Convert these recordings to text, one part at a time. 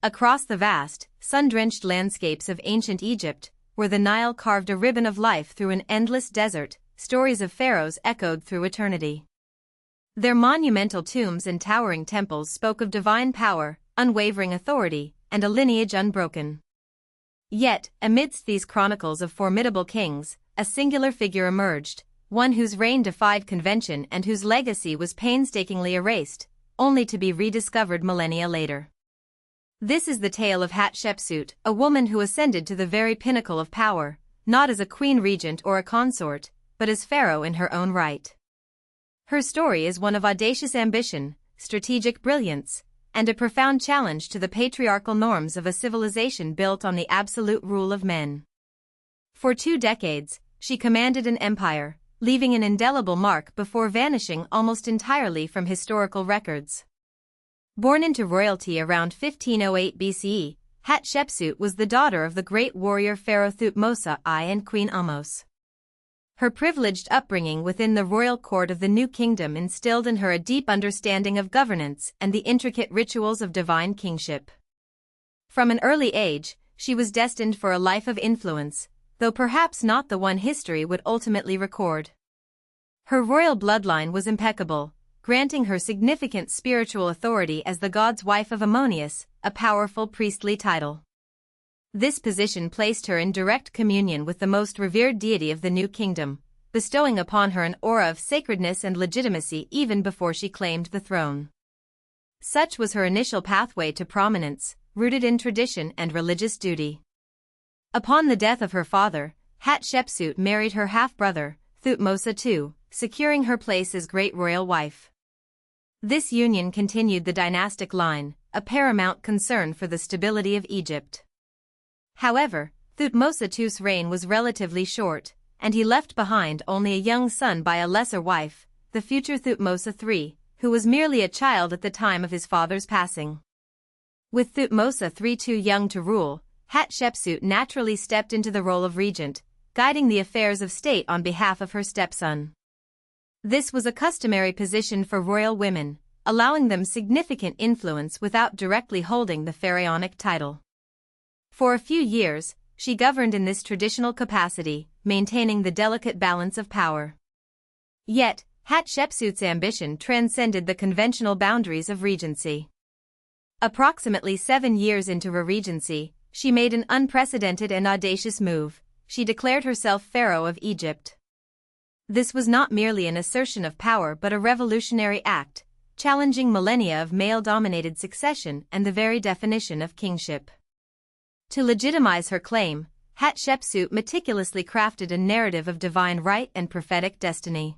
Across the vast, sun-drenched landscapes of ancient Egypt, where the Nile carved a ribbon of life through an endless desert, stories of pharaohs echoed through eternity. Their monumental tombs and towering temples spoke of divine power, unwavering authority, and a lineage unbroken. Yet, amidst these chronicles of formidable kings, a singular figure emerged, one whose reign defied convention and whose legacy was painstakingly erased, only to be rediscovered millennia later. This is the tale of Hatshepsut, a woman who ascended to the very pinnacle of power, not as a queen regent or a consort, but as pharaoh in her own right. Her story is one of audacious ambition, strategic brilliance, and a profound challenge to the patriarchal norms of a civilization built on the absolute rule of men. For 2 decades, she commanded an empire, leaving an indelible mark before vanishing almost entirely from historical records. Born into royalty around 1508 BCE, Hatshepsut was the daughter of the great warrior pharaoh Thutmose I and Queen Ahmose. Her privileged upbringing within the royal court of the new kingdom instilled in her a deep understanding of governance and the intricate rituals of divine kingship. From an early age, she was destined for a life of influence, though perhaps not the one history would ultimately record. Her royal bloodline was impeccable, granting her significant spiritual authority as the god's wife of Ammonius, a powerful priestly title. This position placed her in direct communion with the most revered deity of the new kingdom, bestowing upon her an aura of sacredness and legitimacy even before she claimed the throne. Such was her initial pathway to prominence, rooted in tradition and religious duty. Upon the death of her father, Hatshepsut married her half-brother, Thutmose II, securing her place as great royal wife. This union continued the dynastic line, a paramount concern for the stability of Egypt. However, Thutmose II's reign was relatively short, and he left behind only a young son by a lesser wife, the future Thutmose III, who was merely a child at the time of his father's passing. With Thutmose III too young to rule, Hatshepsut naturally stepped into the role of regent, guiding the affairs of state on behalf of her stepson. This was a customary position for royal women, allowing them significant influence without directly holding the pharaonic title. For a few years, she governed in this traditional capacity, maintaining the delicate balance of power. Yet, Hatshepsut's ambition transcended the conventional boundaries of regency. Approximately 7 years into her regency, she made an unprecedented and audacious move. She declared herself pharaoh of Egypt. This was not merely an assertion of power but a revolutionary act, challenging millennia of male-dominated succession and the very definition of kingship. To legitimize her claim, Hatshepsut meticulously crafted a narrative of divine right and prophetic destiny.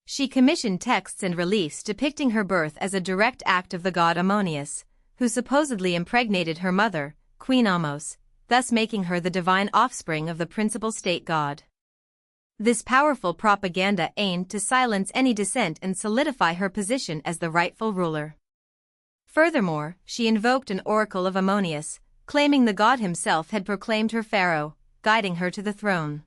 She commissioned texts and reliefs depicting her birth as a direct act of the god Ammonius, who supposedly impregnated her mother, Queen Ahmose, thus making her the divine offspring of the principal state god. This powerful propaganda aimed to silence any dissent and solidify her position as the rightful ruler. Furthermore, she invoked an oracle of Ammonius, claiming the god himself had proclaimed her pharaoh, guiding her to the throne.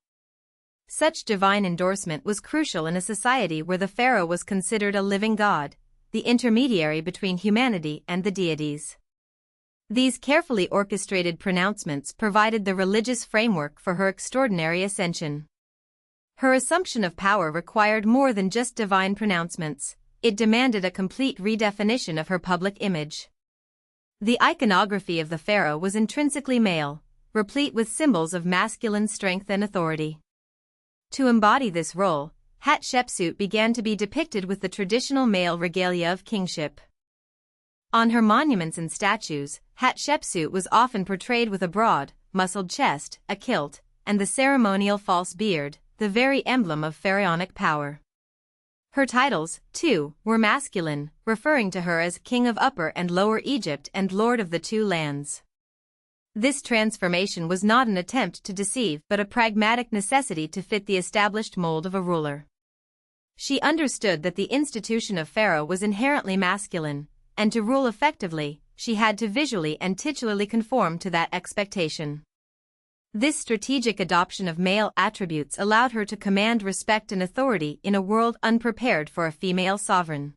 Such divine endorsement was crucial in a society where the pharaoh was considered a living god, the intermediary between humanity and the deities. These carefully orchestrated pronouncements provided the religious framework for her extraordinary ascension. Her assumption of power required more than just divine pronouncements, it demanded a complete redefinition of her public image. The iconography of the pharaoh was intrinsically male, replete with symbols of masculine strength and authority. To embody this role, Hatshepsut began to be depicted with the traditional male regalia of kingship. On her monuments and statues, Hatshepsut was often portrayed with a broad, muscled chest, a kilt, and the ceremonial false beard, the very emblem of pharaonic power. Her titles, too, were masculine, referring to her as King of Upper and Lower Egypt and Lord of the Two Lands. This transformation was not an attempt to deceive but a pragmatic necessity to fit the established mold of a ruler. She understood that the institution of pharaoh was inherently masculine, and to rule effectively, she had to visually and titularly conform to that expectation. This strategic adoption of male attributes allowed her to command respect and authority in a world unprepared for a female sovereign.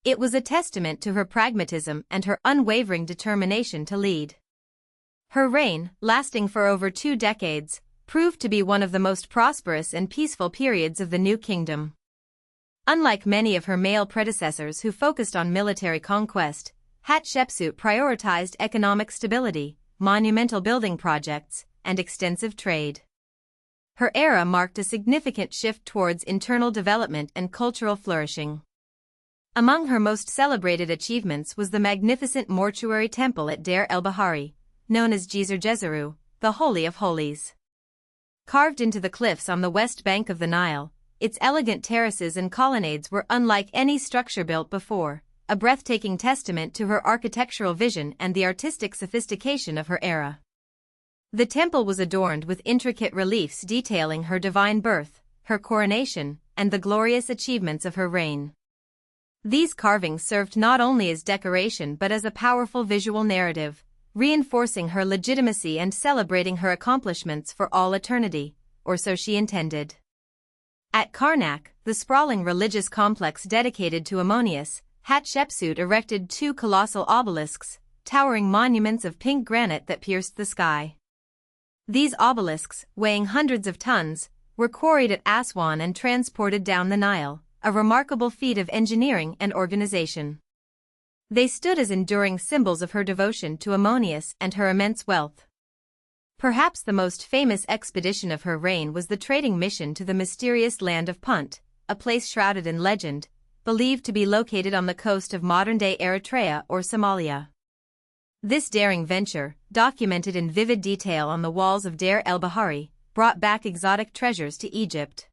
It was a testament to her pragmatism and her unwavering determination to lead. Her reign, lasting for over 2 decades, proved to be one of the most prosperous and peaceful periods of the New Kingdom. Unlike many of her male predecessors who focused on military conquest, Hatshepsut prioritized economic stability, monumental building projects, and extensive trade. Her era marked a significant shift towards internal development and cultural flourishing. Among her most celebrated achievements was the magnificent mortuary temple at Deir el-Bahari, known as Djeser, the Holy of Holies. Carved into the cliffs on the west bank of the Nile, its elegant terraces and colonnades were unlike any structure built before, a breathtaking testament to her architectural vision and the artistic sophistication of her era. The temple was adorned with intricate reliefs detailing her divine birth, her coronation, and the glorious achievements of her reign. These carvings served not only as decoration but as a powerful visual narrative, reinforcing her legitimacy and celebrating her accomplishments for all eternity, or so she intended. At Karnak, the sprawling religious complex dedicated to Ammonius, Hatshepsut erected 2 colossal obelisks, towering monuments of pink granite that pierced the sky. These obelisks, weighing hundreds of tons, were quarried at Aswan and transported down the Nile, a remarkable feat of engineering and organization. They stood as enduring symbols of her devotion to Ammonius and her immense wealth. Perhaps the most famous expedition of her reign was the trading mission to the mysterious land of Punt, a place shrouded in legend, believed to be located on the coast of modern-day Eritrea or Somalia. This daring venture, documented in vivid detail on the walls of Deir el-Bahari, brought back exotic treasures to Egypt.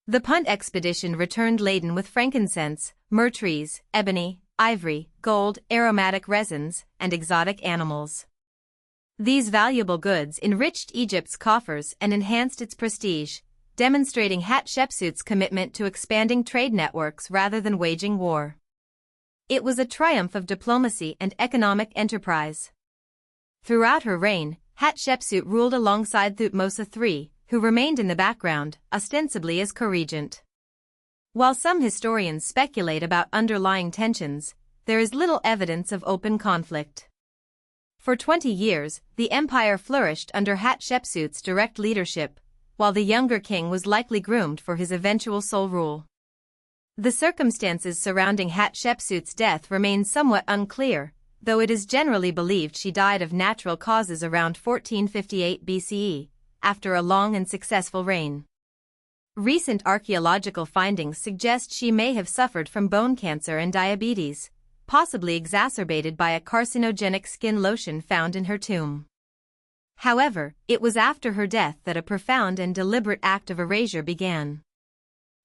The Punt expedition returned laden with frankincense, myrrh trees, ebony, ivory, gold, aromatic resins, and exotic animals. These valuable goods enriched Egypt's coffers and enhanced its prestige, demonstrating Hatshepsut's commitment to expanding trade networks rather than waging war. It was a triumph of diplomacy and economic enterprise. Throughout her reign, Hatshepsut ruled alongside Thutmose III, who remained in the background, ostensibly as co-regent. While some historians speculate about underlying tensions, there is little evidence of open conflict. For 20 years, the empire flourished under Hatshepsut's direct leadership, while the younger king was likely groomed for his eventual sole rule. The circumstances surrounding Hatshepsut's death remain somewhat unclear, though it is generally believed she died of natural causes around 1458 BCE, after a long and successful reign. Recent archaeological findings suggest she may have suffered from bone cancer and diabetes, possibly exacerbated by a carcinogenic skin lotion found in her tomb. However, it was after her death that a profound and deliberate act of erasure began.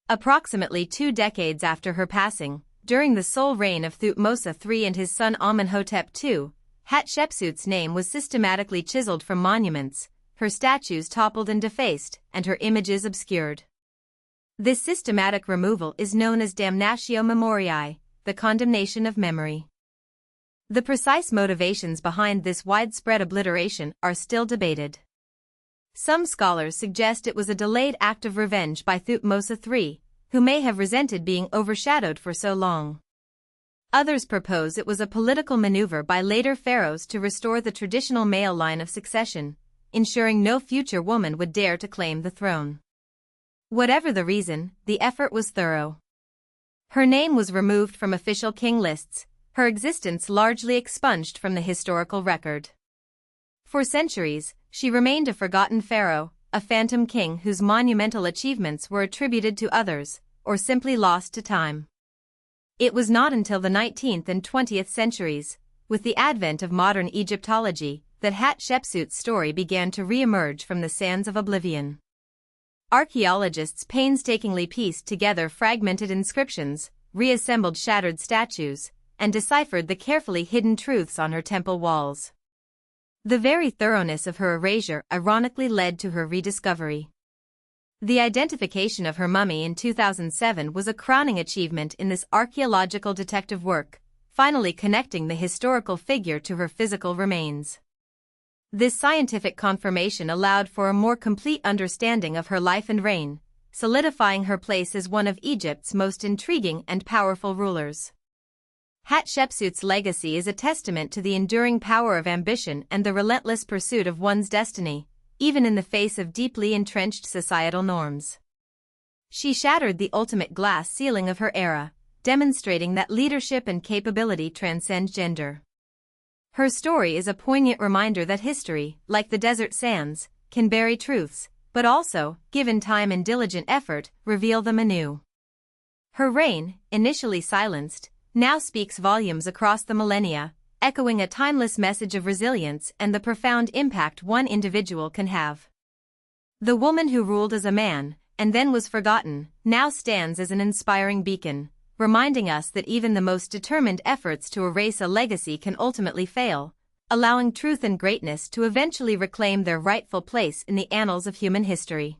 Approximately 2 decades after her passing, during the sole reign of Thutmose III and his son Amenhotep II, Hatshepsut's name was systematically chiseled from monuments, her statues toppled and defaced, and her images obscured. This systematic removal is known as damnatio memoriae, the condemnation of memory. The precise motivations behind this widespread obliteration are still debated. Some scholars suggest it was a delayed act of revenge by Thutmose III, who may have resented being overshadowed for so long. Others propose it was a political maneuver by later pharaohs to restore the traditional male line of succession, ensuring no future woman would dare to claim the throne. Whatever the reason, the effort was thorough. Her name was removed from official king lists, her existence largely expunged from the historical record. For centuries, she remained a forgotten pharaoh, a phantom king whose monumental achievements were attributed to others, or simply lost to time. It was not until the 19th and 20th centuries, with the advent of modern Egyptology, that Hatshepsut's story began to re-emerge from the sands of oblivion. Archaeologists painstakingly pieced together fragmented inscriptions, reassembled shattered statues, and deciphered the carefully hidden truths on her temple walls. The very thoroughness of her erasure ironically led to her rediscovery. The identification of her mummy in 2007 was a crowning achievement in this archaeological detective work, finally connecting the historical figure to her physical remains. This scientific confirmation allowed for a more complete understanding of her life and reign, solidifying her place as one of Egypt's most intriguing and powerful rulers. Hatshepsut's legacy is a testament to the enduring power of ambition and the relentless pursuit of one's destiny, even in the face of deeply entrenched societal norms. She shattered the ultimate glass ceiling of her era, demonstrating that leadership and capability transcend gender. Her story is a poignant reminder that history, like the desert sands, can bury truths, but also, given time and diligent effort, reveal them anew. Her reign, initially silenced, now speaks volumes across the millennia, echoing a timeless message of resilience and the profound impact one individual can have. The woman who ruled as a man, and then was forgotten, now stands as an inspiring beacon, reminding us that even the most determined efforts to erase a legacy can ultimately fail, allowing truth and greatness to eventually reclaim their rightful place in the annals of human history.